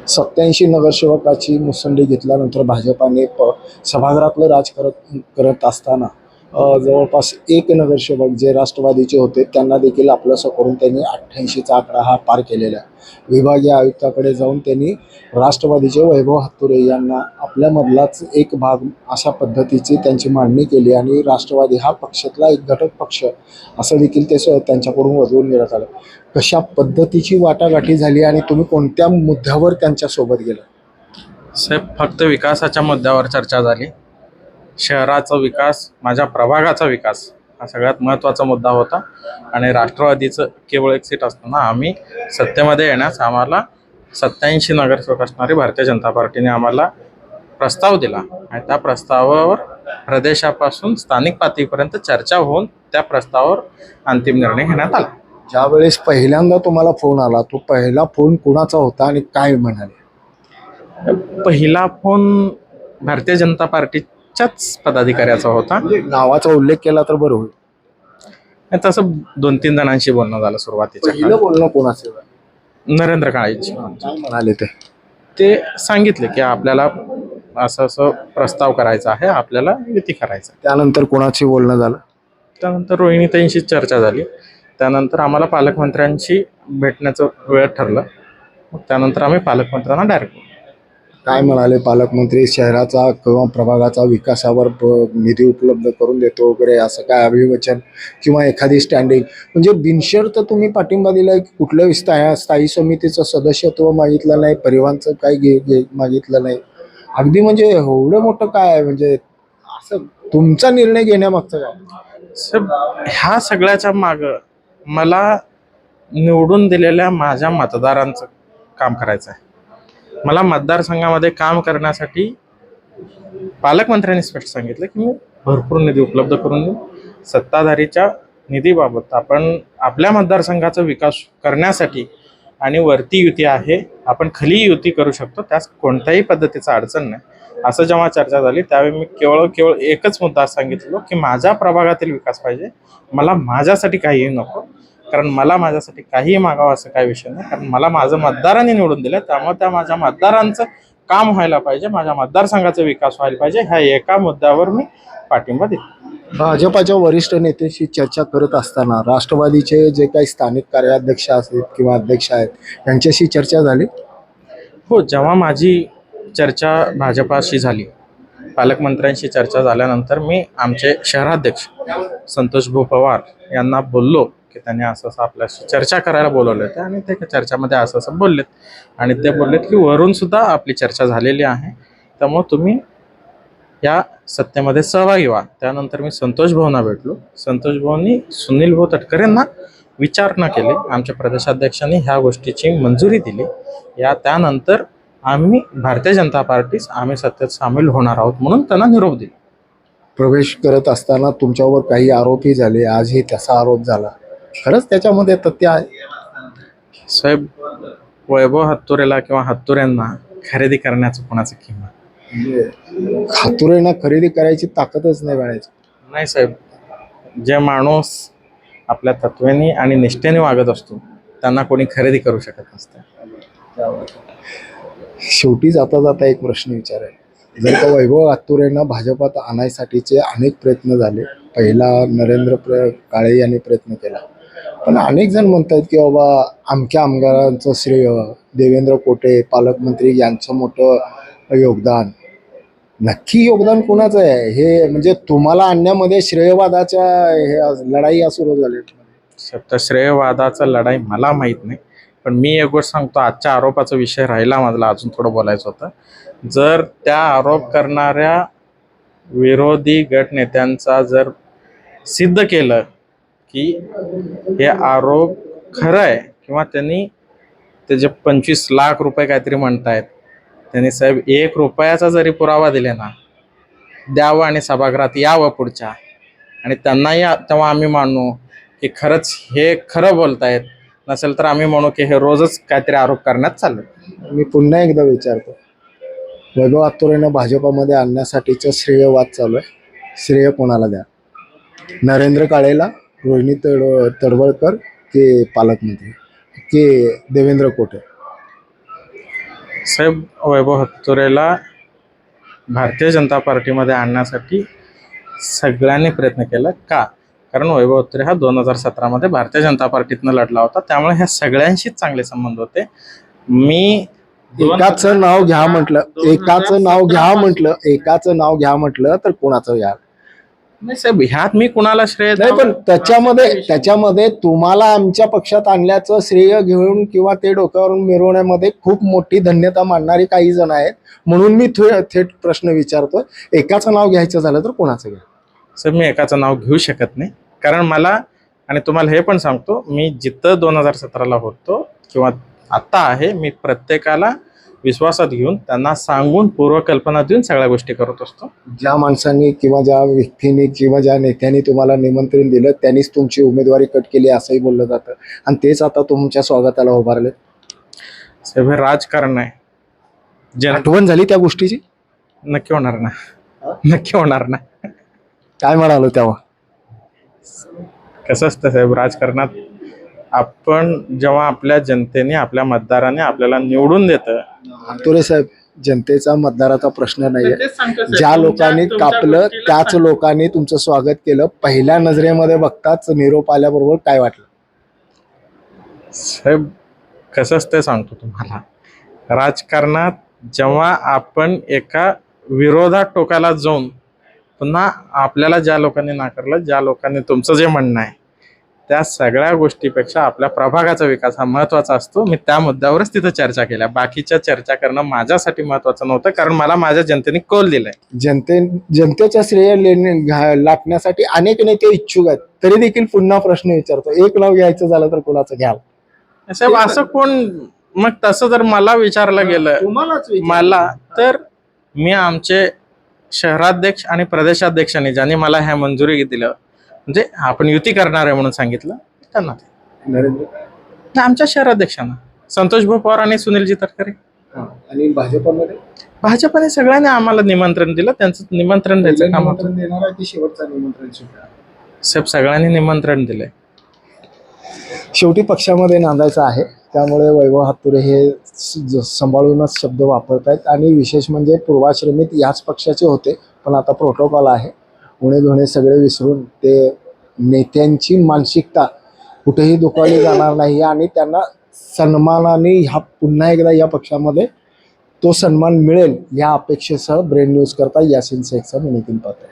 87 नगरसेवकाची मुसंडी घेतल्यानंतर भाजपाने सभागृहातलं राज करत असताना जवळपास एक नगरसेवक जे राष्ट्रवादीचे होते त्यांना देखील आपलंसं करून त्यांनी 88चा आकडा हा पार केलेला आहे. विभागीय आयुक्ताकडे जाऊन त्यांनी राष्ट्रवादीचे वैभव हत्तुरे यांना आपल्यामधलाच एक भाग अशा पद्धतीची त्यांची मांडणी केली आणि राष्ट्रवादी हा पक्षातला एक घटक पक्ष असं देखील ते त्यांच्याकडून वजवून घेण्यात आलं. कशा पद्धतीची वाटाघाटी झाली आणि तुम्ही कोणत्या मुद्द्यावर त्यांच्यासोबत गेला? साहेब, फक्त विकासाच्या मुद्द्यावर चर्चा झाली. शहराचा विकास, माझ्या प्रभागाचा विकास हा सगळ्यात महत्त्वाचा मुद्दा होता. आणि राष्ट्रवादीचं केवळ एक सीट असताना आम्ही सत्तेमध्ये येण्यास आम्हाला 87 नगरसेवक असणारी भारतीय जनता पार्टीने आम्हाला प्रस्ताव दिला आणि त्या प्रस्तावावर प्रदेशापासून स्थानिक पातळीपर्यंत चर्चा होऊन त्या प्रस्तावावर अंतिम निर्णय घेण्यात आला. ज्यावेळेस पहिल्यांदा तुम्हाला फोन आला, तो पहिला फोन कुणाचा होता आणि काय म्हणाले? पहिला फोन भारतीय जनता पार्टीच्याच पदाधिकाऱ्याचा होता. नावाचा उल्लेख केला तर बरं होईल. आणि तसं 2-3 जणांशी बोलणं झालं सुरुवातीच्या पहिलं बोलणं कोणाचं? नरेंद्र काळेंची. काय म्हणाले ते सांगितले की आपल्याला असं असं प्रस्ताव करायचा आहे, आपल्याला युती करायचं. त्यानंतर कोणाशी बोलणं झालं? त्यानंतर रोहिणीताईंशी चर्चा झाली. त्यानंतर आम्हाला पालकमंत्र्यांशी भेटण्याचं वेळ ठरलं. मग त्यानंतर आम्ही पालकमंत्र्यांना डायरेक्ट काय म्हणाले पालकमंत्री? शहराचा किंवा प्रभागाचा विकासावर निधी उपलब्ध करून देतो वगैरे असं काय अभिवचन किंवा एखादी स्टँडिंग म्हणजे बिनशर्त तुम्ही पाठिंबा दिलाय? कुठल्याही स्थायी समितीचं सदस्यत्व मागितलं नाही, परिवाराचं काही मागितलं नाही, अगदी म्हणजे एवढं मोठं काय आहे? म्हणजे असं तुमचा निर्णय घेण्यामागचं काय? ह्या सगळ्याच्या मागं मला निवडून दिलेल्या माझ्या मतदारांचं काम करायचं आहे. मला मतदारसंघामध्ये काम करण्यासाठी पालकमंत्र्यांनी स्पष्ट सांगितलं की मी भरपूर निधी उपलब्ध करून देऊ. सत्ताधारीच्या निधीबाबत आपण आपल्या मतदारसंघाचा विकास करण्यासाठी आणि वरती युती आहे, आपण खाली युती करू शकतो, त्यास कोणत्याही पद्धतीचा अडचण नाही. असं जेव्हा चर्चा झाली त्यावेळी मी केवळ एकच मुद्दा सांगितलो की माझ्या प्रभागातील विकास पाहिजे, मला माझ्यासाठी काहीही नको. कारण मला माझ्यासाठी काहीही मागावं असं काही विषय नाही. कारण मला माझं मतदारांनी निवडून दिलं, त्यामुळे त्या माझ्या मतदारांचं काम व्हायला पाहिजे, माझ्या मतदारसंघाचा विकास व्हायला पाहिजे. ह्या एका मुद्द्यावर मी पाठिंबा दिला. भाजपाच्या वरिष्ठ नेत्याशी चर्चा करत असताना राष्ट्रवादीचे जे काही स्थानिक कार्याध्यक्ष असतील किंवा अध्यक्ष आहेत त्यांच्याशी चर्चा झाली? हो, जेव्हा माझी चर्चा भाजपाशी झाली, पालकमंत्र्यांशी चर्चा झाल्यानंतर मी आमचे शहराध्यक्ष संतोष भाऊ पवार यांना बोललो की त्यांनी असं असं आपल्याशी चर्चा करायला बोलवलं होतं आणि ते चर्चामध्ये असं असं बोललेत. आणि ते बोललेत की वरून सुद्धा आपली चर्चा झालेली आहे, त्यामुळे तुम्ही या सत्तेमध्ये सहभागी व्हा. त्यानंतर मी संतोष भाऊंना भेटलो. संतोष भाऊंनी सुनील भाऊ तटकरे यांना विचारणा केली. आमच्या प्रदेशाध्यक्षांनी ह्या गोष्टीची मंजुरी दिली. त्यानंतर आम्ही भारतीय जनता पार्टीस आम्ही सत्तेत सामील होणार आहोत म्हणून त्यांना निरोप दिला. प्रवेश करत असताना तुमच्यावर काही आरोपही झाले, आजही त्याचा आरोप झाला, खरंच त्याच्यामध्ये तथ्य आहे? साहेब, वैभव हत्तुरेला किंवा हत्तुऱ्यांना खरेदी करण्याचं कोणाचं किंमत म्हणजे हातुरेंना खरेदी करायची ताकदच नाही मिळायची. नाही साहेब, जे माणूस आपल्या तत्वानी आणि निष्ठेने वागत असतो त्यांना कोणी खरेदी करू शकत नसतं. शेवटी जाता जाता एक प्रश्न विचारायला, जर का वैभव हत्तुरेंना भाजपात आणायसाठीचे अनेक प्रयत्न झाले, पहिला काळे यांनी प्रयत्न केला, पण अनेक जण म्हणतात की बाबा अमक्या आमदारांचं श्रेय, देवेंद्र कोटे पालकमंत्री यांचं मोठं योगदान. नक्की योगदान कोणाचं आहे हे? म्हणजे तुम्हाला आणण्यामध्ये श्रेयवादाच्या लढाई सुरू झाल्या. तर श्रेयवादाचा लढाई मला माहीत नाही, पण मी एक गोष्ट सांगतो. आजच्या आरोपाचा विषय राहिला, मला अजून थोडं बोलायचं होतं. जर त्या आरोप करणाऱ्या विरोधी गट नेत्यांचा जर सिद्ध केलं की हे आरोप खरं आहे किंवा त्यांनी त्याचे 25 लाख रुपये काहीतरी म्हणतायत, त्यांनी साहेब 1 रुपयाचा जरी पुरावा दिले ना द्यावं आणि सभागृहात यावं पुढच्या, आणि त्यांनाही तेव्हा आम्ही मानू की खरंच हे खरं बोलतायत. नसेल तर आम्ही म्हणू की हे रोजच काहीतरी आरोप करण्यात चालू. मी पुन्हा एकदा विचारतो, वैभव हत्तुरेंना भाजपामध्ये आणण्यासाठीचं श्रेयवाद चालू आहे, श्रेय कोणाला द्या? नरेंद्र काळेला, रोहिणी तडवळकर की पालकमंत्री की देवेंद्र कोटे? साहेब, वैभव हत्तुरेला भारतीय जनता पार्टीमध्ये आणण्यासाठी सगळ्यांनी प्रयत्न केला. का? कारण वैभव हत्तुरे हा 2017मध्ये भारतीय जनता पार्टीतनं लढला होता, त्यामुळे ह्या सगळ्यांशीच चांगले संबंध होते. मी एकाचं नाव घ्या म्हटलं तर कोणाचं घ्या? नाही साहेब, ह्यात मी कुणाला श्रेय नाही, पण द्यावं? त्याच्यामध्ये तुम्हाला आमच्या पक्षात आणल्याचं श्रेय घेऊन किंवा ते डोक्यावरून मिरवण्यामध्ये खूप मोठी धन्यता मानणारी काही जण आहेत. म्हणून मी थेट प्रश्न विचारतोय, एकाचं नाव घ्यायचं झालं तर कोणाचं घ्या? साहेब, मी एकाचं नाव घेऊ शकत नाही. कारण मला, आणि तुम्हाला हे पण सांगतो, मी जिथं 2017ला होतो किंवा आत्ता आहे, मी प्रत्येकाला विश्वासात घेऊन, त्यांना सांगून, पूर्वकल्पना देऊन सगळ्या गोष्टी करत असतो. ज्या माणसांनी किंवा ज्या व्यक्तींनी किंवा ज्या नेत्यांनी तुम्हाला निमंत्रण दिलं त्यांनीच तुमची उमेदवारी कट केली असंही बोललं जातं, आणि तेच आता तुमच्या स्वागताला उभारले. साहेब, हे राजकारण आहे. आठवण झाली त्या गोष्टीची? नक्की होणार ना, नक्की होणार ना. काय म्हणालो तेव्हा? कसं असतं साहेब, राजकारणात आपण जेव्हा आपल्या जनतेने, आपल्या मतदाराने आपल्याला निवडून देतं. हत्तुरे साहेब, जनतेचा मतदाराचा प्रश्न नाहीये. ज्या लोकांनी कापलं त्याच लोकांनी तुमचं स्वागत केलं. पहिल्या नजरेमध्ये बघताच निरोप आल्याबरोबर काय वाटलं? साहेब, कसं असतं सांगतो तुम्हाला, राजकारणात जेव्हा आपण एका विरोधात टोकाला जाऊन पुन्हा आपल्याला ज्या लोकांनी नाकारलं, ज्या लोकांनी तुमचं जे म्हणणं आहे, त्या सगळ्या गोष्टीपेक्षा आपल्या प्रभागाचा विकास हा महत्त्वाचा असतो. मी त्या मुद्द्यावरच तिथं चर्चा केल्या. बाकीच्या चर्चा करणं माझ्यासाठी महत्त्वाचं नव्हतं, कारण मला माझ्या जनतेने कौल दिलाय. जनतेच्या श्रेय लाटण्यासाठी अनेक नेते इच्छुक आहेत, तरी देखील पुन्हा प्रश्न विचारतो, एक नाव घ्यायचं झालं तर कोणाचं घ्याल? साहेब, असं कोण, मग तसं जर मला विचारलं गेलं मला, तर मी आमचे शहराध्यक्ष आणि प्रदेशाध्यक्षांनी ज्यांनी मला ह्या मंजुरी दिलं, म्हणजे आपण युती करणार आहे म्हणून सांगितलं, त्यांना आमच्या शहराध्यक्षांना संतोष भाऊ पवार आणि सुनीलजी तटकरे. आणि भाजपने सगळ्यांनी आम्हाला निमंत्रण दिलं. त्यांचं निमंत्रण द्यायचं काम होतं. देणार की शेवटचं निमंत्रण? साहेब, सगळ्यांनी निमंत्रण दिलंय. शेवटी पक्षामध्ये नांदायचं आहे, त्यामुळे वैभव हत्तुरे हे सांभाळूनच शब्द वापरतायत. आणि विशेष म्हणजे पूर्वाश्रमीत याच पक्षाचे होते, पण आता प्रोटोकॉल आहे, उणे धुणे सगळे विसरून ते नेत्यांची मानसिकता कुठेही दुखावली जाणार नाही आणि त्यांना सन्मानाने पुन्हा एकदा या पक्षामध्ये तो सन्मान मिळेल या अपेक्षेसह ब्रेन न्यूज करता यासिन शेखचा मी नितीन पात्र.